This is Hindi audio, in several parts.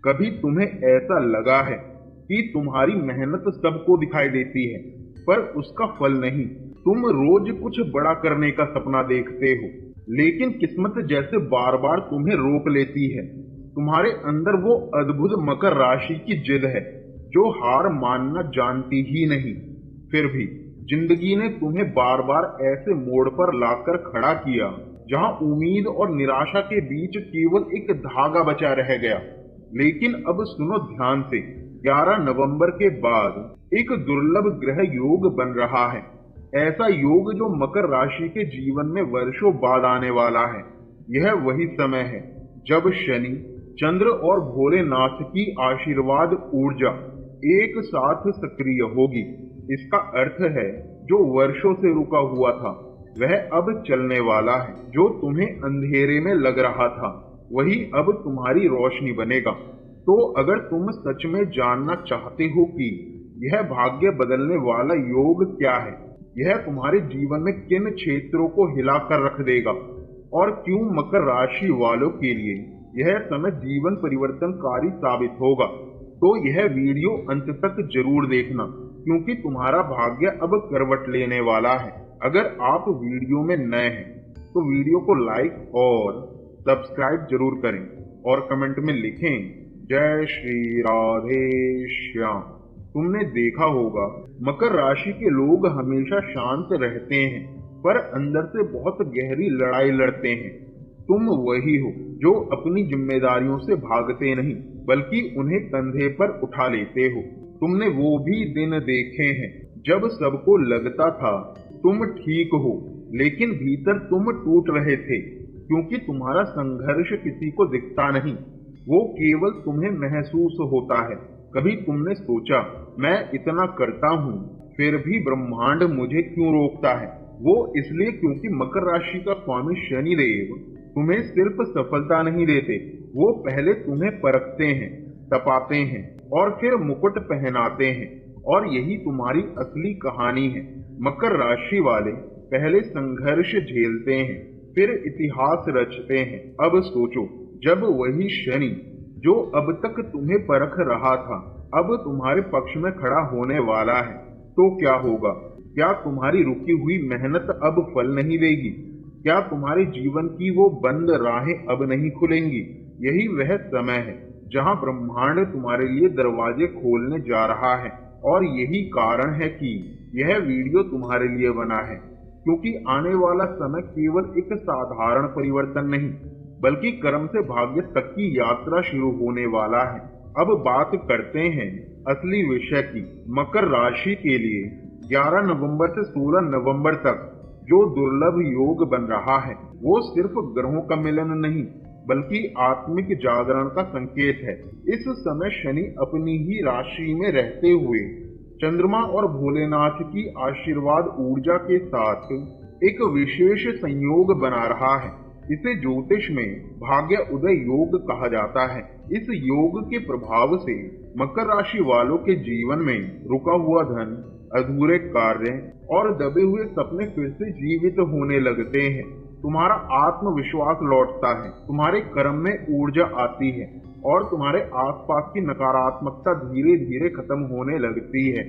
कभी तुम्हें ऐसा लगा है कि तुम्हारी मेहनत सबको दिखाई देती है पर उसका फल नहीं? तुम रोज कुछ बड़ा करने का सपना देखते हो, लेकिन किस्मत जैसे बार बार तुम्हें रोक लेती है। तुम्हारे अंदर वो अद्भुत मकर राशि की जिद है जो हार मानना जानती ही नहीं। फिर भी जिंदगी ने तुम्हें बार बार ऐसे मोड़ पर लाकर खड़ा किया जहां उम्मीद और निराशा के बीच केवल एक धागा बचा रह गया। लेकिन अब सुनो ध्यान से, 11 नवंबर के बाद एक दुर्लभ ग्रह योग बन रहा है। ऐसा योग जो मकर राशि के जीवन में वर्षों बाद आने वाला है। यह वही समय है जब शनि, चंद्र और भोलेनाथ की आशीर्वाद ऊर्जा एक साथ सक्रिय होगी। इसका अर्थ है जो वर्षों से रुका हुआ था वह अब चलने वाला है। जो तुम्हें अंधेरे में लग रहा था वही अब तुम्हारी रोशनी बनेगा। तो अगर तुम सच में जानना चाहते हो कि यह भाग्य बदलने वाला योग क्या है, यह तुम्हारे जीवन में किन क्षेत्रों को हिलाकर रख देगा और क्यों मकर राशि वालों के लिए यह समय जीवन परिवर्तनकारी साबित होगा, तो यह वीडियो अंत तक जरूर देखना, क्योंकि तुम्हारा भाग्य अब करवट लेने वाला है। अगर आप वीडियो में नए हैं तो वीडियो को लाइक और सब्सक्राइब जरूर करें और कमेंट में लिखें जय श्री राधे श्याम। तुमने देखा होगा मकर राशि के लोग हमेशा शांत रहते हैं पर अंदर से बहुत गहरी लड़ाई लड़ते हैं। तुम वही हो जो अपनी जिम्मेदारियों से भागते नहीं बल्कि उन्हें कंधे पर उठा लेते हो। तुमने वो भी दिन देखे हैं जब सबको लगता था तुम ठीक हो, लेकिन भीतर तुम टूट रहे थे क्योंकि तुम्हारा संघर्ष किसी को दिखता नहीं, वो केवल तुम्हें महसूस होता है। कभी तुमने सोचा मैं इतना करता हूँ फिर भी ब्रह्मांड मुझे क्यों रोकता है? वो इसलिए क्योंकि मकर राशि का स्वामी शनिदेव तुम्हें सिर्फ सफलता नहीं देते, वो पहले तुम्हें परखते हैं, तपाते हैं और फिर मुकुट पहनाते हैं। और यही तुम्हारी असली कहानी है। मकर राशि वाले पहले संघर्ष झेलते हैं फिर इतिहास रचते हैं। अब सोचो, जब वही शनि जो अब तक तुम्हें परख रहा था अब तुम्हारे पक्ष में खड़ा होने वाला है, तो क्या होगा? क्या तुम्हारी रुकी हुई मेहनत अब फल नहीं देगी? क्या तुम्हारे जीवन की वो बंद राहें अब नहीं खुलेंगी? यही वह समय है जहां ब्रह्मांड तुम्हारे लिए दरवाजे खोलने जा रहा है। और यही कारण है कि यह वीडियो तुम्हारे लिए बना है, क्योंकि आने वाला समय केवल एक साधारण परिवर्तन नहीं बल्कि कर्म से भाग्य तक की यात्रा शुरू होने वाला है। अब बात करते हैं असली विषय की। मकर राशि के लिए 11 नवंबर से 16 नवंबर तक जो दुर्लभ योग बन रहा है वो सिर्फ ग्रहों का मिलन नहीं बल्कि आत्मिक जागरण का संकेत है। इस समय शनि अपनी ही राशि में रहते हुए चंद्रमा और भोलेनाथ की आशीर्वाद ऊर्जा के साथ एक विशेष संयोग बना रहा है। इसे ज्योतिष में भाग्य उदय योग कहा जाता है। इस योग के प्रभाव से मकर राशि वालों के जीवन में रुका हुआ धन, अधूरे कार्य और दबे हुए सपने फिर से जीवित होने लगते हैं। तुम्हारा आत्मविश्वास लौटता है, तुम्हारे कर्म में ऊर्जा आती है और तुम्हारे आसपास की नकारात्मकता धीरे धीरे खत्म होने लगती है।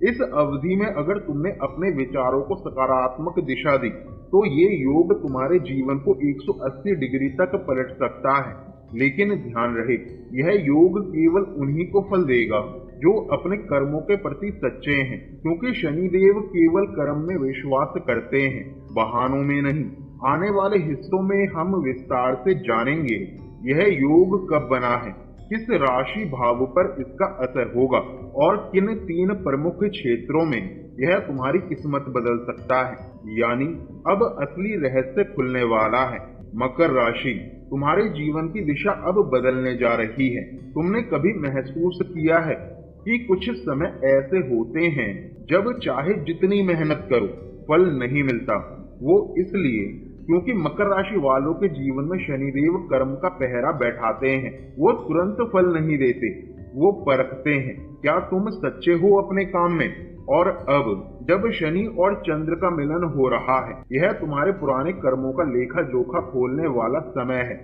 इस अवधि में अगर तुमने अपने विचारों को सकारात्मक दिशा दी तो ये योग तुम्हारे जीवन को 180 डिग्री तक पलट सकता है। लेकिन ध्यान रहे, यह योग केवल उन्हीं को फल देगा जो अपने कर्मों के प्रति सच्चे हैं, क्योंकि शनिदेव केवल कर्म में विश्वास करते हैं, बहानों में नहीं। आने वाले हिस्सों में हम विस्तार से जानेंगे यह योग कब बना है, किस राशि भाव पर इसका असर होगा और किन 3 प्रमुख क्षेत्रों में यह तुम्हारी किस्मत बदल सकता है। यानी अब असली रहस्य खुलने वाला है। मकर राशि, तुम्हारे जीवन की दिशा अब बदलने जा रही है। तुमने कभी महसूस किया है कि कुछ समय ऐसे होते हैं जब चाहे जितनी मेहनत करो फल नहीं मिलता? वो इसलिए क्योंकि मकर राशि वालों के जीवन में शनिदेव कर्म का पहरा बैठाते हैं। वो तुरंत फल नहीं देते, वो परखते हैं क्या तुम सच्चे हो अपने काम में। और अब जब शनि और चंद्र का मिलन हो रहा है, यह तुम्हारे पुराने कर्मों का लेखा जोखा खोलने वाला समय है।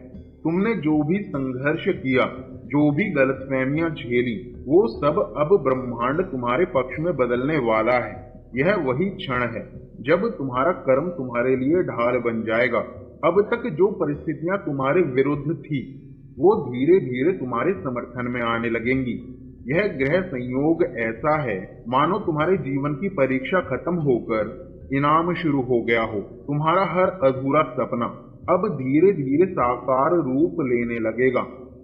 तुमने जो भी संघर्ष किया, जो भी गलतफहमियां झेली, वो सब अब ब्रह्मांड तुम्हारे पक्ष में बदलने वाला है। यह वही क्षण है जब तुम्हारा कर्म तुम्हारे लिए ढाल बन जाएगा। अब तक जो परिस्थितियां तुम्हारे विरुद्ध थी, वो धीरे धीरे तुम्हारे समर्थन में आने लगेंगी। यह ग्रह संयोग ऐसा है मानो तुम्हारे जीवन की परीक्षा खत्म होकर इनाम शुरू हो गया हो। तुम्हारा हर अधूरा सपना अब धीरे धीरे साकार रूप लेने लगेगा,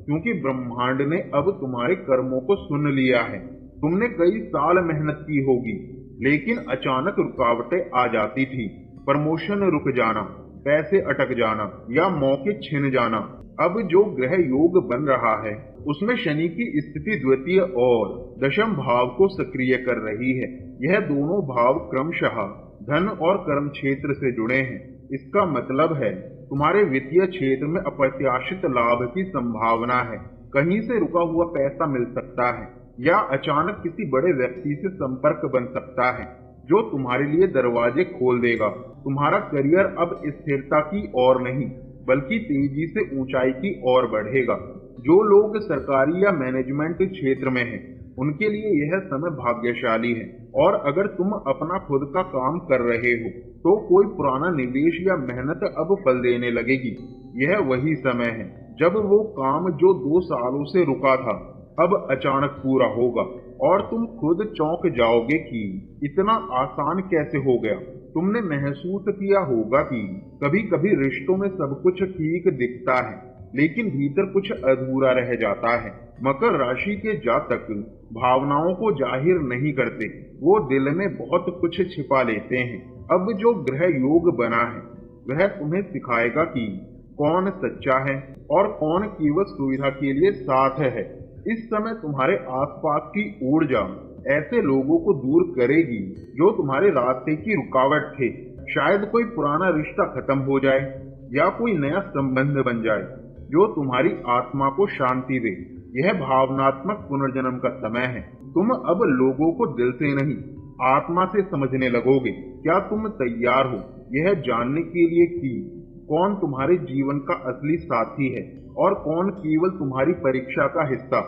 क्योंकि ब्रह्मांड ने अब तुम्हारे कर्मों को सुन लिया है। तुमने कई साल मेहनत की होगी, लेकिन अचानक रुकावटें आ जाती थी। प्रमोशन रुक जाना, पैसे अटक जाना या मौके छिन जाना। अब जो ग्रह योग बन रहा है, उसमें शनि की स्थिति द्वितीय और दशम भाव को सक्रिय कर रही है। यह दोनों भाव क्रमशः धन और कर्म क्षेत्र से जुड़े हैं। इसका मतलब है तुम्हारे वित्तीय क्षेत्र में अप्रत्याशित लाभ की संभावना है। कहीं से रुका हुआ पैसा मिल सकता है या अचानक किसी बड़े व्यक्ति से संपर्क बन सकता है, जो तुम्हारे लिए दरवाजे खोल देगा। तुम्हारा करियर अब स्थिरता की ओर नहीं, बल्कि तेजी से ऊंचाई की ओर बढ़ेगा। जो लोग सरकारी या मैनेजमेंट क्षेत्र में हैं, उनके लिए यह समय भाग्यशाली है। और अगर तुम अपना खुद का काम कर रहे हो, तो कोई पुराना निवेश या मेहनत अब फल देने लगेगी। यह वही समय है जब वो काम जो 2 सालों से रुका था, अब अचानक पूरा होगा और तुम खुद चौंक जाओगे कि इतना आसान कैसे हो गया। तुमने महसूस किया होगा कि कभी कभी रिश्तों में सब कुछ ठीक दिखता है, लेकिन भीतर कुछ अधूरा रह जाता है। मकर राशि के जातक भावनाओं को जाहिर नहीं करते, वो दिल में बहुत कुछ छिपा लेते हैं। अब जो ग्रह योग बना है, वह तुम्हें सिखाएगा कि कौन सच्चा है और कौन केवल सुविधा के लिए साथ है। इस समय तुम्हारे आसपास की ऊर्जा ऐसे लोगों को दूर करेगी जो तुम्हारे रास्ते की रुकावट थे। शायद कोई पुराना रिश्ता खत्म हो जाए या कोई नया संबंध बन जाए जो तुम्हारी आत्मा को शांति दे। यह भावनात्मक पुनर्जन्म का समय है। तुम अब लोगों को दिल से नहीं, आत्मा से समझने लगोगे। क्या तुम तैयार हो यह जानने के लिए कि कौन तुम्हारे जीवन का असली साथी है और कौन केवल तुम्हारी परीक्षा का हिस्सा?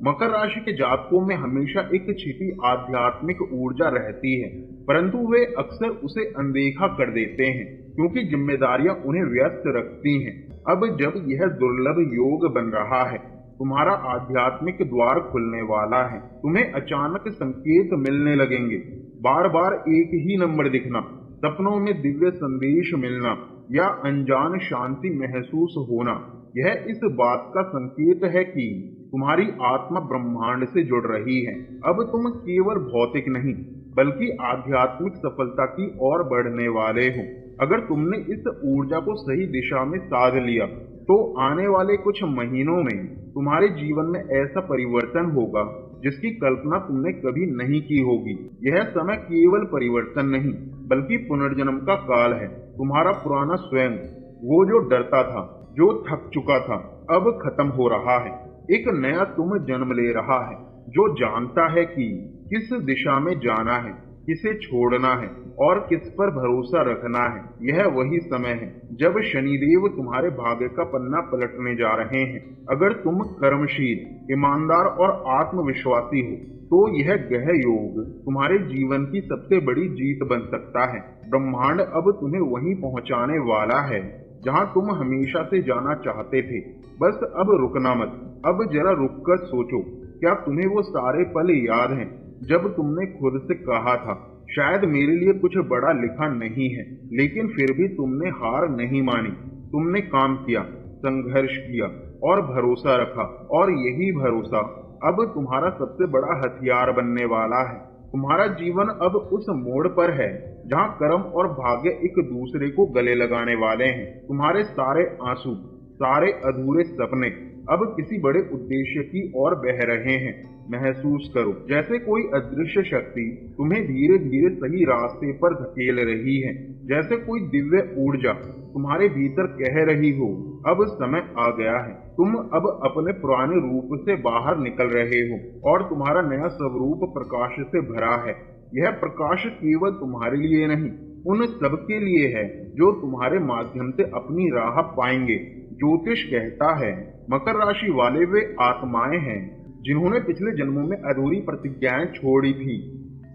मकर राशि के जातकों में हमेशा एक छिपी आध्यात्मिक ऊर्जा रहती है, परंतु वे अक्सर उसे अनदेखा कर देते हैं क्योंकि जिम्मेदारियां उन्हें व्यस्त रखती हैं। अब जब यह दुर्लभ योग बन रहा है, तुम्हारा आध्यात्मिक द्वार खुलने वाला है। तुम्हें अचानक संकेत मिलने लगेंगे, बार बार एक ही नंबर दिखना, सपनों में दिव्य संदेश मिलना या अनजान शांति महसूस होना। यह इस बात का संकेत है कि तुम्हारी आत्मा ब्रह्मांड से जुड़ रही है। अब तुम केवल भौतिक नहीं, बल्कि आध्यात्मिक सफलता की ओर बढ़ने वाले हो। अगर तुमने इस ऊर्जा को सही दिशा में साध लिया, तो आने वाले कुछ महीनों में तुम्हारे जीवन में ऐसा परिवर्तन होगा जिसकी कल्पना तुमने कभी नहीं की होगी। यह समय केवल परिवर्तन नहीं, बल्कि पुनर्जन्म का काल है। तुम्हारा पुराना स्वयं, वो जो डरता था, जो थक चुका था, अब खत्म हो रहा है। एक नया तुम जन्म ले रहा है जो जानता है कि किस दिशा में जाना है, किसे छोड़ना है और किस पर भरोसा रखना है। यह वही समय है जब शनिदेव तुम्हारे भाग्य का पन्ना पलटने जा रहे हैं। अगर तुम कर्मशील, ईमानदार और आत्मविश्वासी हो, तो यह ग्रह योग तुम्हारे जीवन की सबसे बड़ी जीत बन सकता है। ब्रह्मांड अब तुम्हें वहीं पहुंचाने वाला है जहां तुम हमेशा से जाना चाहते थे। बस अब रुकना मत। अब जरा रुककर सोचो, क्या तुम्हें वो सारे पल याद हैं जब तुमने खुद से कहा था, शायद मेरे लिए कुछ बड़ा लिखा नहीं है, लेकिन फिर भी तुमने हार नहीं मानी। तुमने काम किया, संघर्ष किया और भरोसा रखा, और यही भरोसा अब तुम्हारा सबसे बड़ा हथियार बनने वाला है। तुम्हारा जीवन अब उस मोड़ पर है जहां कर्म और भाग्य एक दूसरे को गले लगाने वाले हैं। तुम्हारे सारे आंसू, सारे अधूरे सपने अब किसी बड़े उद्देश्य की ओर बह रहे हैं। महसूस करो जैसे कोई अदृश्य शक्ति तुम्हें धीरे धीरे सही रास्ते पर धकेल रही है, जैसे कोई दिव्य ऊर्जा तुम्हारे भीतर कह रही हो, अब समय आ गया है। तुम अब अपने पुराने रूप से बाहर निकल रहे हो और तुम्हारा नया स्वरूप प्रकाश से भरा है। यह प्रकाश केवल तुम्हारे लिए नहीं, उन सबके लिए है जो तुम्हारे माध्यम से अपनी राह पाएंगे। ज्योतिष कहता है मकर राशि वाले वे आत्माएं हैं जिन्होंने पिछले जन्मों में अधूरी प्रतिज्ञाएं छोड़ी थी।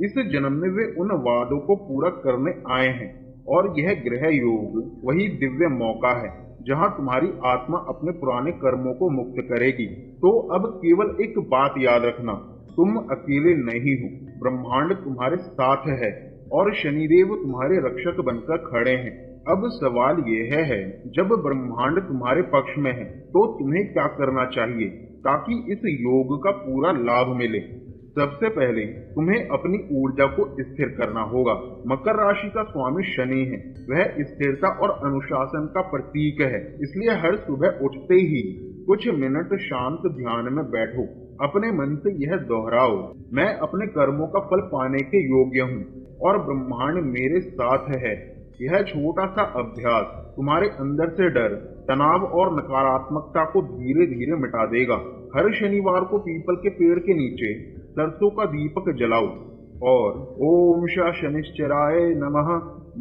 इस जन्म में वे उन वादों को पूरा करने आए हैं और यह ग्रह योग वही दिव्य मौका है जहां तुम्हारी आत्मा अपने पुराने कर्मों को मुक्त करेगी। तो अब केवल एक बात याद रखना, तुम अकेले नहीं हो, ब्रह्मांड तुम्हारे साथ है और शनिदेव तुम्हारे रक्षक बनकर खड़े हैं। अब सवाल यह है, जब ब्रह्मांड तुम्हारे पक्ष में है तो तुम्हें क्या करना चाहिए ताकि इस योग का पूरा लाभ मिले। सबसे पहले तुम्हें अपनी ऊर्जा को स्थिर करना होगा। मकर राशि का स्वामी शनि है, वह स्थिरता और अनुशासन का प्रतीक है। इसलिए हर सुबह उठते ही कुछ मिनट शांत ध्यान में बैठो, अपने मन से यह दोहराओ, मैं अपने कर्मों का फल पाने के योग्य हूँ और ब्रह्मांड मेरे साथ है। यह छोटा सा अभ्यास तुम्हारे अंदर से डर, तनाव और नकारात्मकता को धीरे धीरे मिटा देगा। हर शनिवार को पीपल के पेड़ के नीचे सरसों का दीपक जलाओ और ओम शनिश्चराय नमः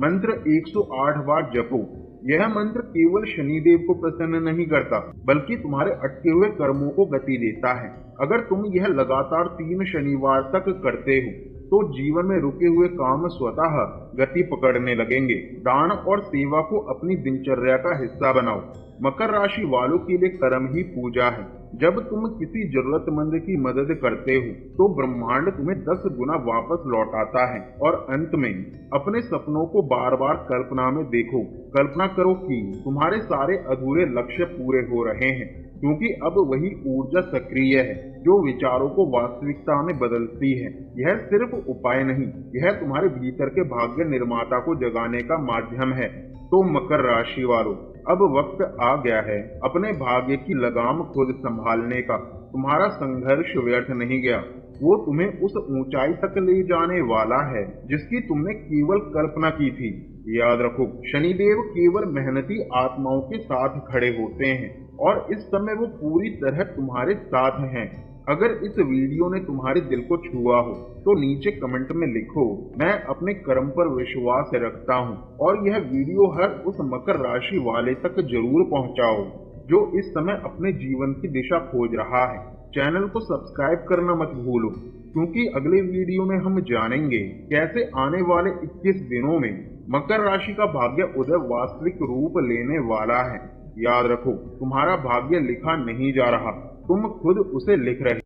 मंत्र 108 बार जपो। यह मंत्र केवल शनिदेव को प्रसन्न नहीं करता बल्कि तुम्हारे अटके हुए कर्मों को गति देता है। अगर तुम यह लगातार 3 शनिवार तक करते हो तो जीवन में रुके हुए काम स्वतः गति पकड़ने लगेंगे। दान और सेवा को अपनी दिनचर्या का हिस्सा बनाओ। मकर राशि वालों के लिए कर्म ही पूजा है। जब तुम किसी जरूरतमंद की मदद करते हो तो ब्रह्मांड तुम्हें 10 गुना वापस लौटाता है। और अंत में अपने सपनों को बार बार कल्पना में देखो। कल्पना करो कि तुम्हारे सारे अधूरे लक्ष्य पूरे हो रहे हैं, क्योंकि अब वही ऊर्जा सक्रिय है जो विचारों को वास्तविकता में बदलती है। यह सिर्फ उपाय नहीं, यह तुम्हारे भीतर के भाग्य निर्माता को जगाने का माध्यम है। तो मकर राशि वालों, अब वक्त आ गया है अपने भाग्य की लगाम खुद संभालने का। तुम्हारा संघर्ष व्यर्थ नहीं गया, वो तुम्हें उस ऊंचाई तक ले जाने वाला है जिसकी तुमने केवल कल्पना की थी। याद रखो, शनिदेव केवल मेहनती आत्माओं के साथ खड़े होते हैं और इस समय वो पूरी तरह तुम्हारे साथ हैं। अगर इस वीडियो ने तुम्हारे दिल को छुआ हो तो नीचे कमेंट में लिखो, मैं अपने कर्म पर विश्वास रखता हूँ। और यह वीडियो हर उस मकर राशि वाले तक जरूर पहुँचाओ जो इस समय अपने जीवन की दिशा खोज रहा है। चैनल को सब्सक्राइब करना मत भूलो, क्योंकि अगले वीडियो में हम जानेंगे कैसे आने वाले 21 दिनों में मकर राशि का भाग्य उदय वास्तविक रूप लेने वाला है। याद रखो, तुम्हारा भाग्य लिखा नहीं जा रहा, तुम खुद उसे लिख रहे।